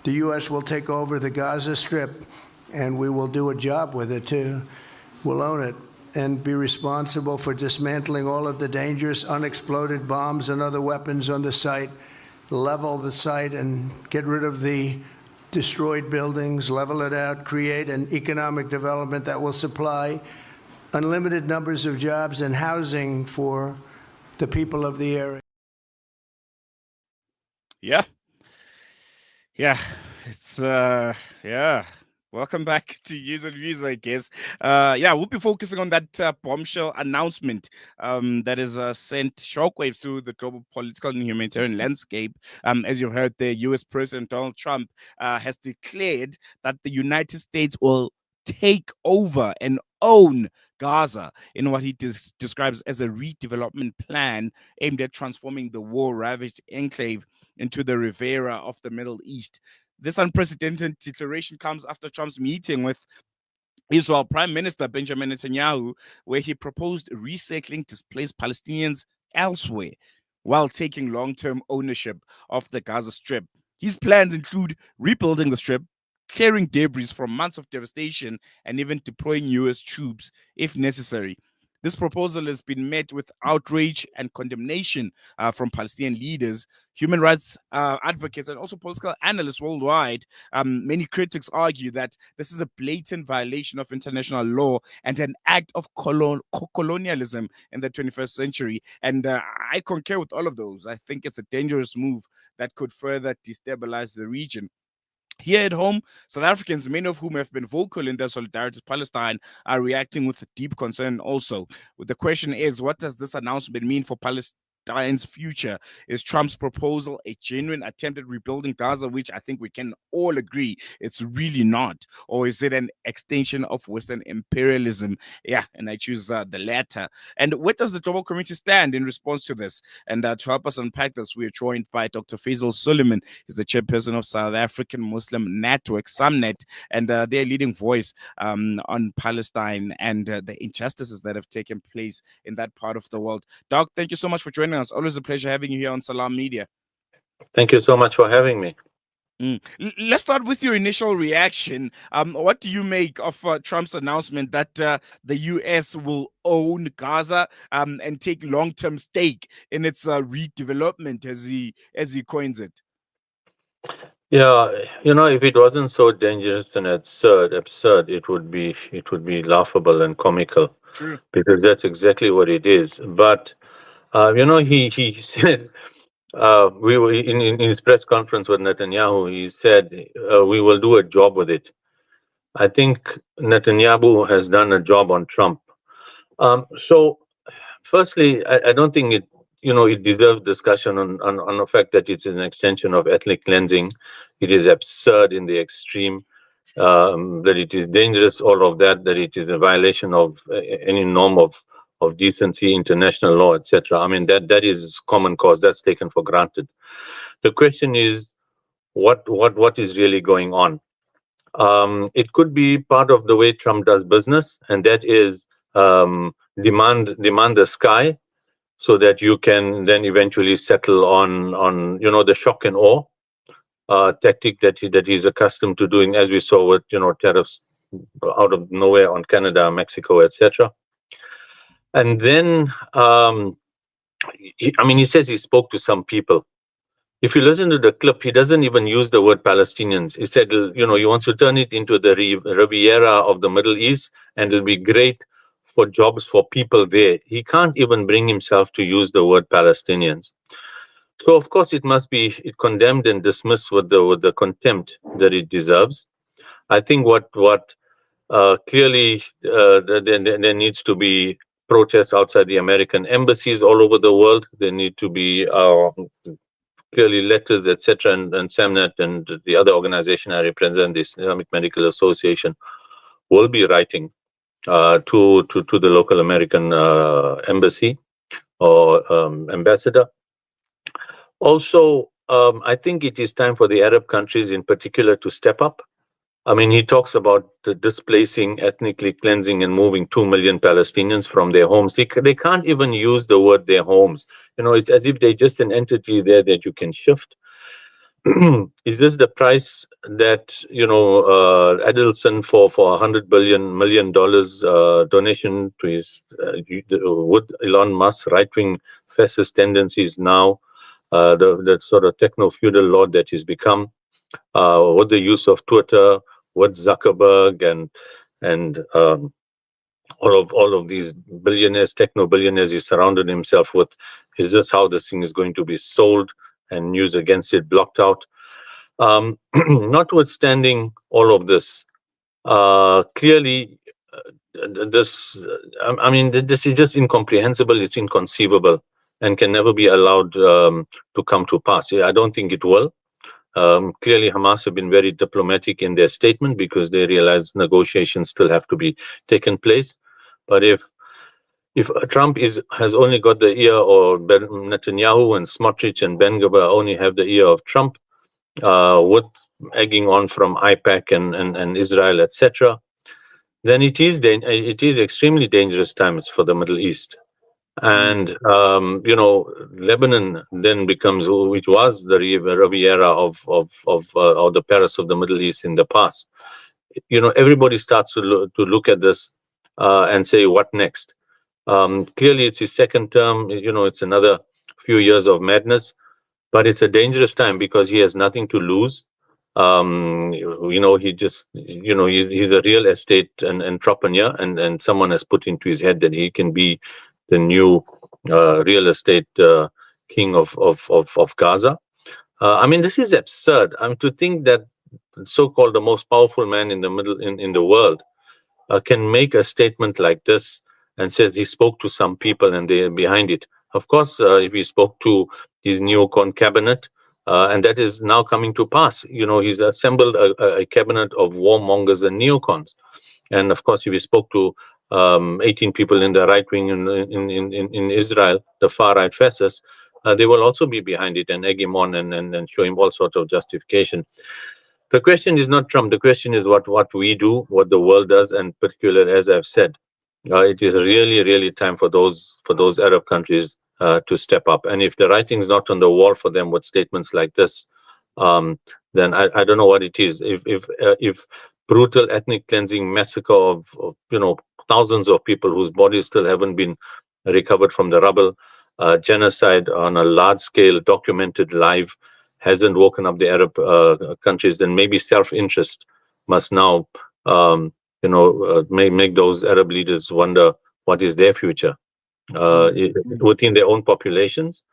The U.S. will take over the Gaza Strip, and we will do a job with it, too. We'll own it and be responsible for dismantling all of the dangerous unexploded bombs and other weapons on the site, level the site and get rid of the destroyed buildings, level it out, create an economic development that will supply unlimited numbers of jobs and housing for the people of the area. Yeah. It's welcome back to News and Views, I guess. We'll be focusing on that bombshell announcement that has sent shockwaves through the global political and humanitarian landscape. As you heard, the U.S. President Donald Trump has declared that the United States will take over and own Gaza in what he describes as a redevelopment plan aimed at transforming the war-ravaged enclave into the Riviera of the Middle East. This unprecedented declaration comes after Trump's meeting with Israel Prime Minister Benjamin Netanyahu, where he proposed resettling displaced Palestinians elsewhere while taking long-term ownership of the Gaza Strip. His plans include rebuilding the Strip, clearing debris from months of devastation, and even deploying U.S. troops if necessary. This proposal has been met with outrage and condemnation from Palestinian leaders, human rights advocates, and also political analysts worldwide. Many critics argue that this is a blatant violation of international law and an act of colonialism in the 21st century. And I concur with all of those. I think it's a dangerous move that could further destabilize the region. Here at home, South Africans, many of whom have been vocal in their solidarity with Palestine, are reacting with deep concern also. The question is, what does this announcement mean for Palestine's future? Is Trump's proposal a genuine attempt at rebuilding Gaza, which I think we can all agree it's really not? Or is it an extension of Western imperialism? Yeah, and I choose the latter. And where does the global community stand in response to this? And to help us unpack this, we are joined by Dr. Faisal Suliman. He's the chairperson of South African Muslim Network, SAMNET, and their leading voice on Palestine and the injustices that have taken place in that part of the world. Doc, thank you so much for joining us. Always a pleasure having you here on Salam Media. Thank you so much for having me. Let's start with your initial reaction. What do you make of Trump's announcement that the U.S. will own Gaza and take long-term stake in its redevelopment, as he coins it? Yeah, if it wasn't so dangerous and absurd, it would be laughable and comical. True. Because that's exactly what it is. But he said we were in his press conference with Netanyahu. He said we will do a job with it. I think Netanyahu has done a job on Trump. So, firstly, I don't think it deserves discussion on the fact that it's an extension of ethnic cleansing. It is absurd in the extreme. That it is dangerous, all of that it is a violation of any norm of decency, international law, etc. I mean, that is common cause. That's taken for granted. The question is, what is really going on? It could be part of the way Trump does business, and that is demand the sky, so that you can then eventually settle on the shock and awe tactic that he's accustomed to doing, as we saw with tariffs out of nowhere on Canada, Mexico, etc. And then he says he spoke to some people. If you listen to the clip, he doesn't even use the word Palestinians. He said, he wants to turn it into the Riviera of the Middle East, and it'll be great for jobs for people there. He can't even bring himself to use the word Palestinians. So, of course, it must be condemned and dismissed with the contempt that it deserves. I think what clearly there needs to be protests outside the American embassies all over the world. There need to be clearly letters, etc. And SAMNET and the other organization I represent, the Islamic Medical Association, will be writing to the local American embassy or ambassador. Also, I think it is time for the Arab countries in particular to step up. I mean, he talks about displacing, ethnically cleansing, and moving 2 million Palestinians from their homes. They can't even use the word their homes. It's as if they're just an entity there that you can shift. is this the price that Adelson for $100 million donation to his would Elon Musk right-wing fascist tendencies now, the sort of techno-feudal lord that he's become, with the use of Twitter, with Zuckerberg and all of these billionaires, techno billionaires he surrounded himself with? Is this how this thing is going to be sold and news against it blocked out? Notwithstanding all of this, clearly, this is just incomprehensible. It's inconceivable and can never be allowed to come to pass. I don't think it will. Clearly, Hamas have been very diplomatic in their statement because they realize negotiations still have to be taken place. But if Trump has only got the ear, or Netanyahu and Smotrich and Ben Gvir only have the ear of Trump, with egging on from IPAC and Israel, etc., then it is extremely dangerous times for the Middle East. And Lebanon then becomes, which was the Riviera of or the Paris of the Middle East in the past. Everybody starts to look at this and say, what next? Clearly, it's his second term. It's another few years of madness, but it's a dangerous time because he has nothing to lose. He just, he's a real estate entrepreneur, and someone has put into his head that he can be the new real estate king of Gaza. This is absurd. To think that so-called the most powerful man in the world can make a statement like this and says he spoke to some people and they're behind it. Of course, if he spoke to his neocon cabinet, and that is now coming to pass. He's assembled a cabinet of warmongers and neocons. And of course, if he spoke to 18 people in the right wing in Israel, the far right fascists, they will also be behind it and egg him on and show him all sorts of justification. The question is not Trump. The question is what we do, what the world does, and particularly, as I've said, it is really, really time for those Arab countries to step up. And if the writing's not on the wall for them with statements like this, then I don't know what it is. If brutal ethnic cleansing massacre of thousands of people whose bodies still haven't been recovered from the rubble, genocide on a large scale, documented live, hasn't woken up the Arab countries, then maybe self-interest must now make those Arab leaders wonder what is their future within their own populations,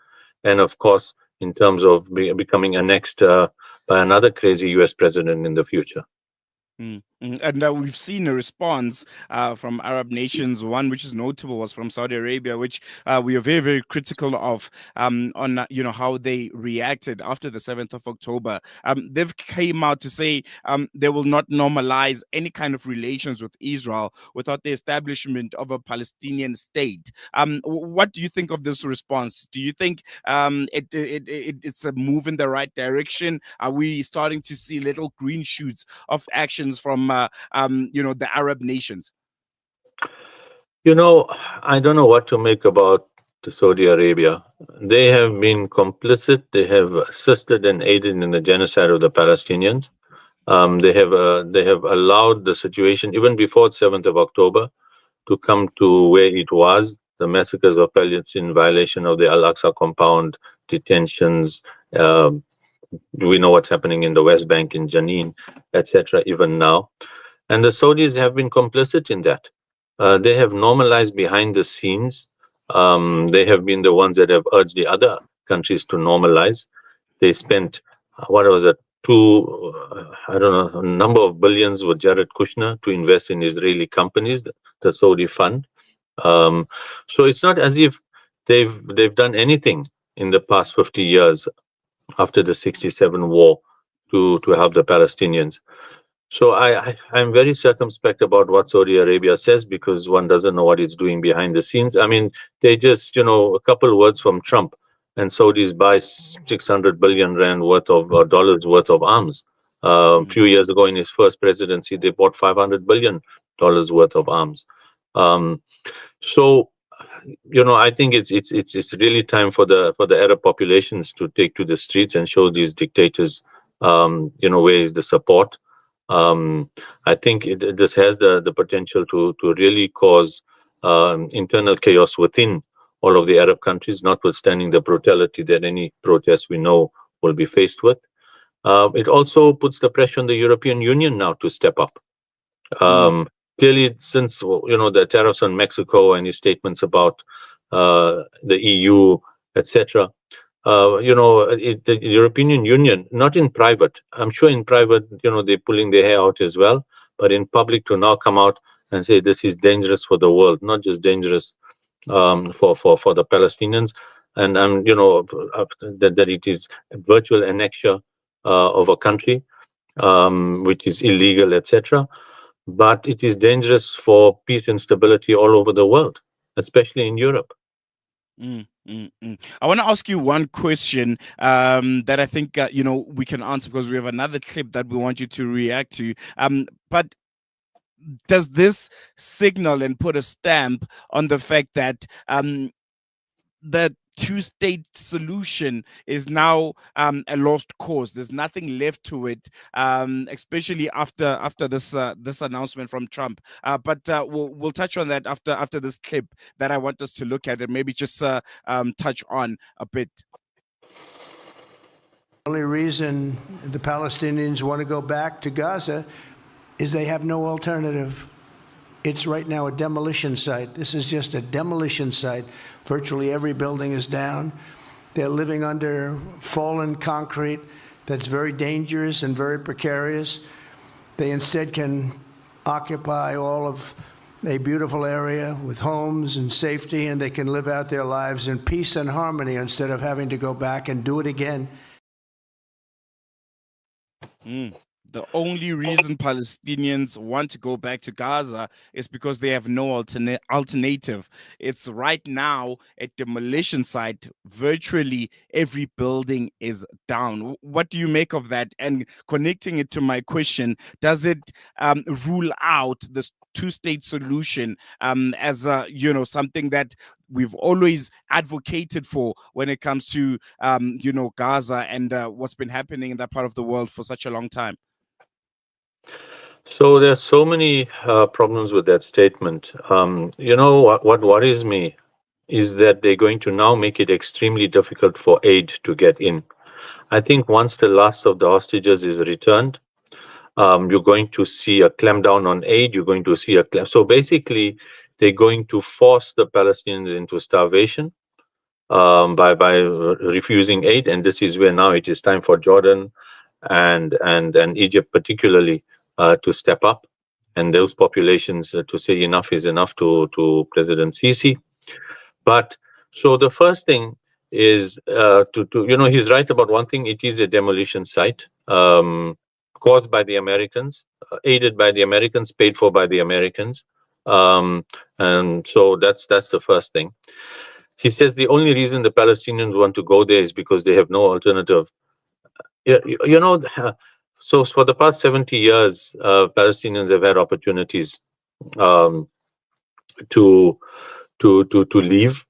and of course in terms of becoming annexed by another crazy US president in the future. And we've seen a response from Arab nations. One which is notable was from Saudi Arabia, which we are very, very critical of on how they reacted after the 7th of October. They've came out to say they will not normalize any kind of relations with Israel without the establishment of a Palestinian state. What do you think of this response? Do you think it's a move in the right direction? Are we starting to see little green shoots of actions from the Arab nations? I don't know what to make about Saudi Arabia. They have been complicit. They have assisted and aided in the genocide of the Palestinians. They have allowed the situation, even before the 7th of October, to come to where it was. The massacres of Palestine, violation of the Al-Aqsa compound, detentions. We know what's happening in the West Bank, in Jenin, etc. even now. And the Saudis have been complicit in that. They have normalized behind the scenes. They have been the ones that have urged the other countries to normalize. They spent, a number of billions with Jared Kushner to invest in Israeli companies, the Saudi fund. So it's not as if they've done anything in the past 50 years after the 67 war to help the Palestinians. So I'm very circumspect about what Saudi Arabia says, because one doesn't know what it's doing behind the scenes. They just, a couple words from Trump, and Saudis buy 600 billion rand worth of dollars worth of arms. A few years ago, in his first presidency, they bought $500 billion worth of arms. So I think it's really time for the Arab populations to take to the streets and show these dictators, where is the support. I think this has the potential to really cause internal chaos within all of the Arab countries, notwithstanding the brutality that any protest we know will be faced with. It also puts the pressure on the European Union now to step up. Clearly, since the tariffs on Mexico and his statements about the EU, etc. The European Union, not in private. I'm sure in private, they're pulling their hair out as well, but in public to now come out and say this is dangerous for the world, not just dangerous for the Palestinians, and that it is a virtual annexure of a country, which is illegal, etc. But it is dangerous for peace and stability all over the world, especially in Europe. I want to ask you one question that I think we can answer, because we have another clip that we want you to react to. But does this signal and put a stamp on the fact that the two-state solution is now a lost cause? There's nothing left to it, especially after this announcement from Trump. But we'll touch on that after this clip that I want us to look at, and maybe just touch on a bit. The only reason the Palestinians want to go back to Gaza is they have no alternative. It's right now a demolition site. This is just a demolition site. Virtually every building is down. They're living under fallen concrete that's very dangerous and very precarious. They instead can occupy all of a beautiful area with homes and safety, and they can live out their lives in peace and harmony instead of having to go back and do it again. The only reason Palestinians want to go back to Gaza is because they have no alternative. It's right now a demolition site. Virtually every building is down. What do you make of that? And connecting it to my question, does it rule out this two-state solution as something that we've always advocated for when it comes to Gaza and what's been happening in that part of the world for such a long time? So there's so many problems with that statement. What worries me is that they're going to now make it extremely difficult for aid to get in. I think once the last of the hostages is returned, you're going to see a clampdown on aid. You're going to see so basically they're going to force the Palestinians into starvation by refusing aid, and this is where now it is time for Jordan and Egypt particularly to step up, and those populations to say enough is enough to President Sisi. But so the first thing is he's right about one thing. It is a demolition site caused by the Americans, aided by the Americans, paid for by the Americans, and so that's the first thing. He says the only reason the Palestinians want to go there is because they have no alternative. So for the past 70 years, Palestinians have had opportunities to leave.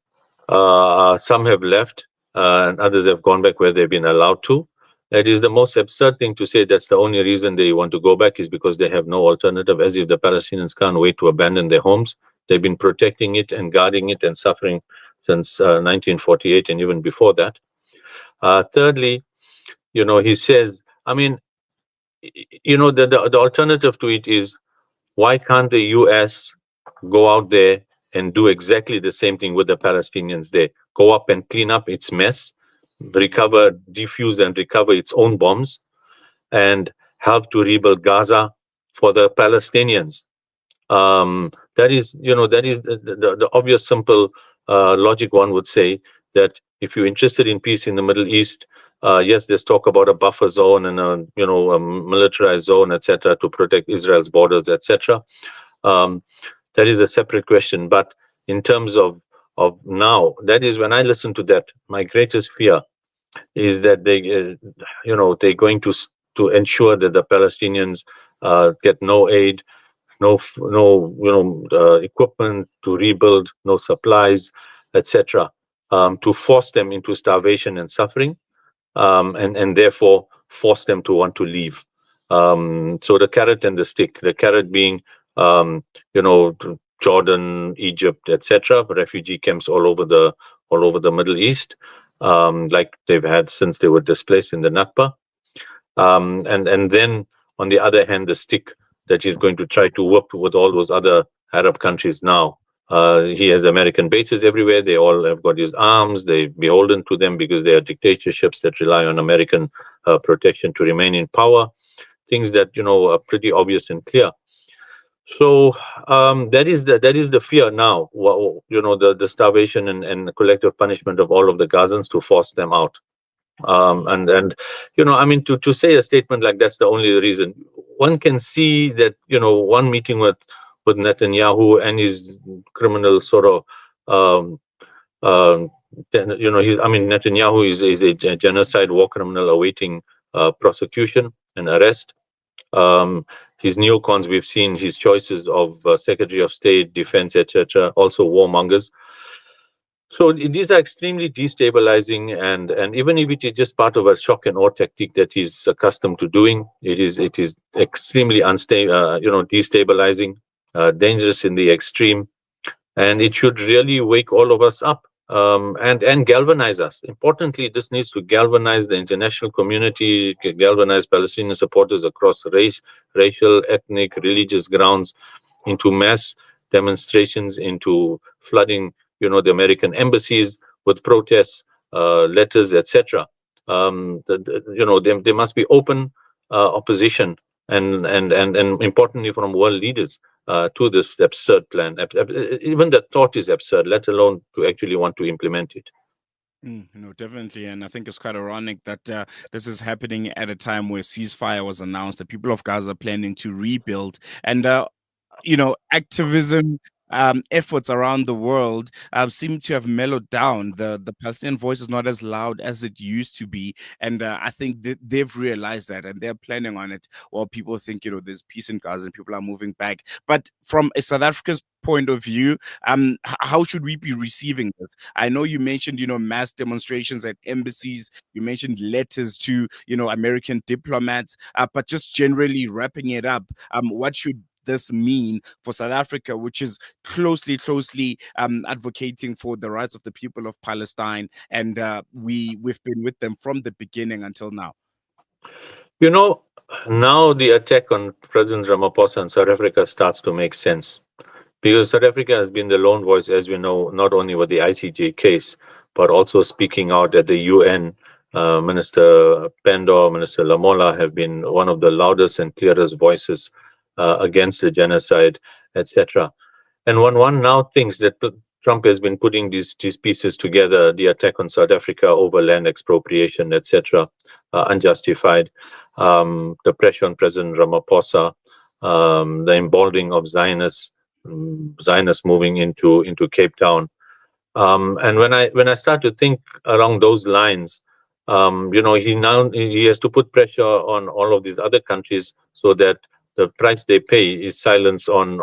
Some have left, and others have gone back where they've been allowed to. It is the most absurd thing to say that's the only reason they want to go back is because they have no alternative, as if the Palestinians can't wait to abandon their homes. They've been protecting it and guarding it and suffering since 1948 and even before that. Thirdly, he says, the alternative to it is, why can't the US go out there and do exactly the same thing with the Palestinians there? Go up and clean up its mess, defuse and recover its own bombs, and help to rebuild Gaza for the Palestinians. That is the obvious, simple logic. One would say that if you're interested in peace in the Middle East, yes, there's talk about a buffer zone and a militarized zone, etc., to protect Israel's borders, etc. That is a separate question. But in terms of now, that is when I listen to that, my greatest fear is that they're going to ensure that the Palestinians get no aid, no equipment to rebuild, no supplies, etc., to force them into starvation and suffering, and therefore force them to want to leave. So the carrot and the stick. The carrot being, Jordan, Egypt, etc., refugee camps all over the Middle East, like they've had since they were displaced in the Nakba. And then on the other hand, the stick that he's going to try to work with all those other Arab countries now. He has American bases everywhere. They all have got his arms. They're beholden to them because they are dictatorships that rely on American protection to remain in power. Things that are pretty obvious and clear. So that is the fear now. The starvation and the collective punishment of all of the Gazans to force them out. And I mean, to say a statement like that's the only reason. One can see that one meeting with Netanyahu and his criminal sort of Netanyahu is a genocide war criminal awaiting prosecution and arrest. His neocons, we've seen his choices of Secretary of State, Defense, etc., also warmongers. So these are extremely destabilizing, and even if it is just part of a shock and awe tactic that he's accustomed to doing, it is extremely unstable, destabilizing, dangerous in the extreme, and it should really wake all of us up and galvanize us. Importantly, this needs to galvanize the international community, galvanize Palestinian supporters across racial, ethnic, religious grounds into mass demonstrations, into flooding the American embassies with protests, letters, etc. There must be open opposition and importantly from world leaders to this absurd plan. Even the thought is absurd, let alone to actually want to implement it. No, definitely. And I think it's quite ironic that this is happening at a time where ceasefire was announced, the people of Gaza planning to rebuild. And activism efforts around the world seem to have mellowed down. The Palestinian voice is not as loud as it used to be, and I think they've realized that, and they're planning on it. While people think there's peace in Gaza and people are moving back, but from a South Africa's point of view, how should we be receiving this? I know you mentioned mass demonstrations at embassies. You mentioned letters to American diplomats, but just generally wrapping it up, what should this mean for South Africa, which is closely advocating for the rights of the people of Palestine, and we've been with them from the beginning until now? Now the attack on President Ramaphosa in South Africa starts to make sense, because South Africa has been the lone voice, as we know, not only with the ICJ case, but also speaking out at the UN. Minister Pandor, Minister Lamola have been one of the loudest and clearest voices against the genocide, etc. And one now thinks that Trump has been putting these pieces together, the attack on South Africa over land expropriation, etc., unjustified, the pressure on President Ramaphosa, the emboldening of Zionists moving into Cape Town. And when I start to think along those lines, he has to put pressure on all of these other countries so that the price they pay is silence on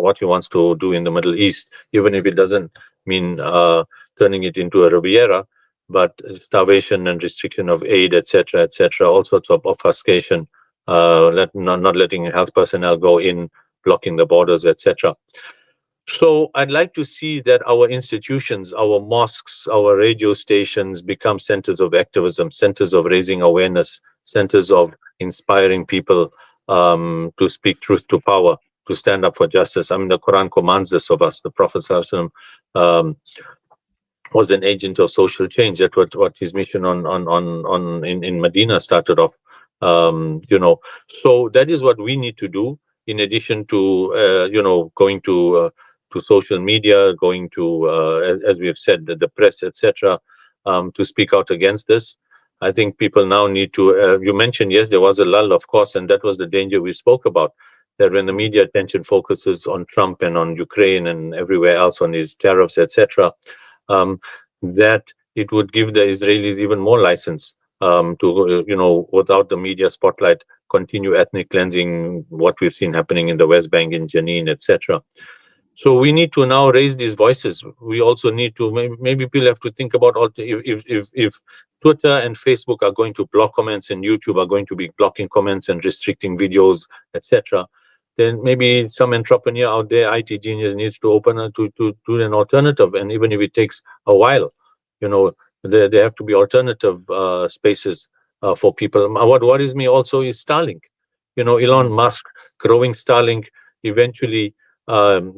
what he wants to do in the Middle East, even if it doesn't mean turning it into a Riviera, but starvation and restriction of aid, etc., all sorts of obfuscation, not letting health personnel go in, blocking the borders, etc. So I'd like to see that our institutions, our mosques, our radio stations become centers of activism, centers of raising awareness, centers of inspiring people to speak truth to power, to stand up for justice. I mean, the Quran commands this of us. The Prophet was an agent of social change. That's what his mission in Medina started off. So that is what we need to do. In addition to going to social media, going to as we have said, the press, etc., to speak out against this. I think people now need to. You mentioned, yes, there was a lull, of course, and that was the danger we spoke about. That when the media attention focuses on Trump and on Ukraine and everywhere else, on his tariffs, etc., that it would give the Israelis even more license to, without the media spotlight, continue ethnic cleansing, what we've seen happening in the West Bank, in Jenin, etc. So we need to now raise these voices. We also need to maybe people have to think about if Twitter and Facebook are going to block comments and YouTube are going to be blocking comments and restricting videos, etc. Then maybe some entrepreneur out there, IT genius, needs to open to an alternative. And even if it takes a while, you know, there have to be alternative spaces for people. What worries me also is Starlink. You know, Elon Musk growing Starlink, eventually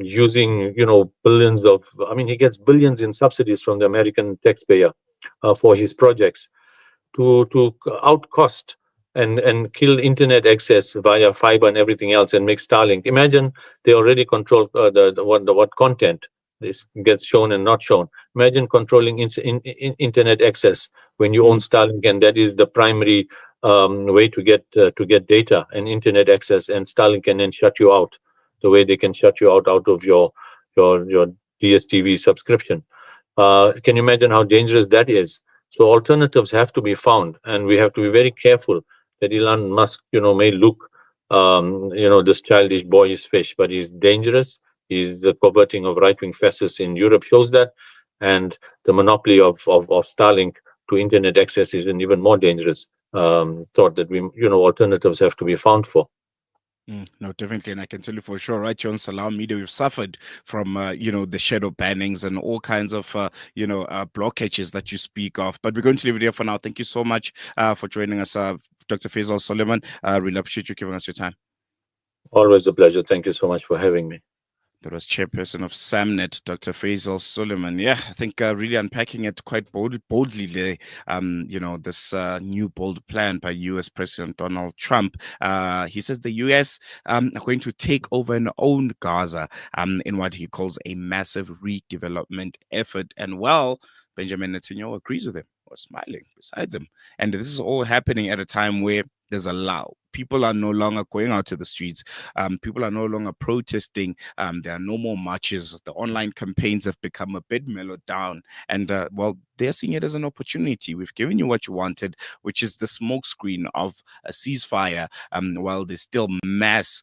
using, you know, billions of, I mean, he gets billions in subsidies from the American taxpayer for his projects to outcost and kill internet access via fiber and everything else and make Starlink. Imagine they already control what content this gets shown and not shown. Imagine controlling internet access when you own Starlink, and that is the primary way to get data and internet access, and Starlink can then shut you out the way they can shut you out of your DSTV subscription. Can you imagine how dangerous that is? So alternatives have to be found, and we have to be very careful that Elon Musk, you know, may look, you know, this childish boyish fish, but he's dangerous. He's the perverting of right-wing fascists in Europe shows that, and the monopoly of Starlink to internet access is an even more dangerous thought that we, you know, alternatives have to be found for. No, definitely. And I can tell you for sure, right here on Salam Media, we've suffered from, you know, the shadow bannings and all kinds of, you know, blockages that you speak of. But we're going to leave it here for now. Thank you so much for joining us, Dr. Faisal Suliman. Really appreciate you giving us your time. Always a pleasure. Thank you so much for having me. That was Chairperson of SAMNET, Dr. Faisal Suliman. Yeah, I think really unpacking it quite boldly there. You know, this new bold plan by U.S. President Donald Trump. He says the U.S. Are going to take over and own Gaza in what he calls a massive redevelopment effort. And well, Benjamin Netanyahu agrees with him, or smiling besides him. And this is all happening at a time where there's a lull. People are no longer going out to the streets. People are no longer protesting. There are no more marches. The online campaigns have become a bit mellowed down. And well, they're seeing it as an opportunity. We've given you what you wanted, which is the smokescreen of a ceasefire, while there's still mass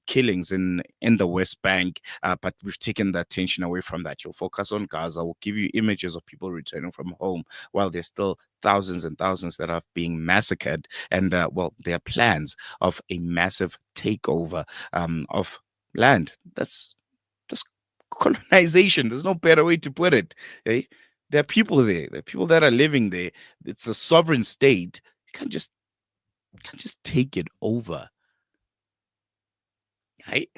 killings in the West Bank. But we've taken the attention away from that. You'll focus on Gaza. We'll give you images of people returning from home, while there's still thousands and thousands that are being massacred. And well, there are plans of a massive takeover of land. That's colonization. There's no better way to put it. Okay? There are people there. There are people that are living there. It's a sovereign state. You can't just take it over. Right?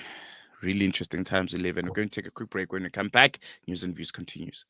Really interesting times we live in. We're going to take a quick break. When we come back, News and Views continues.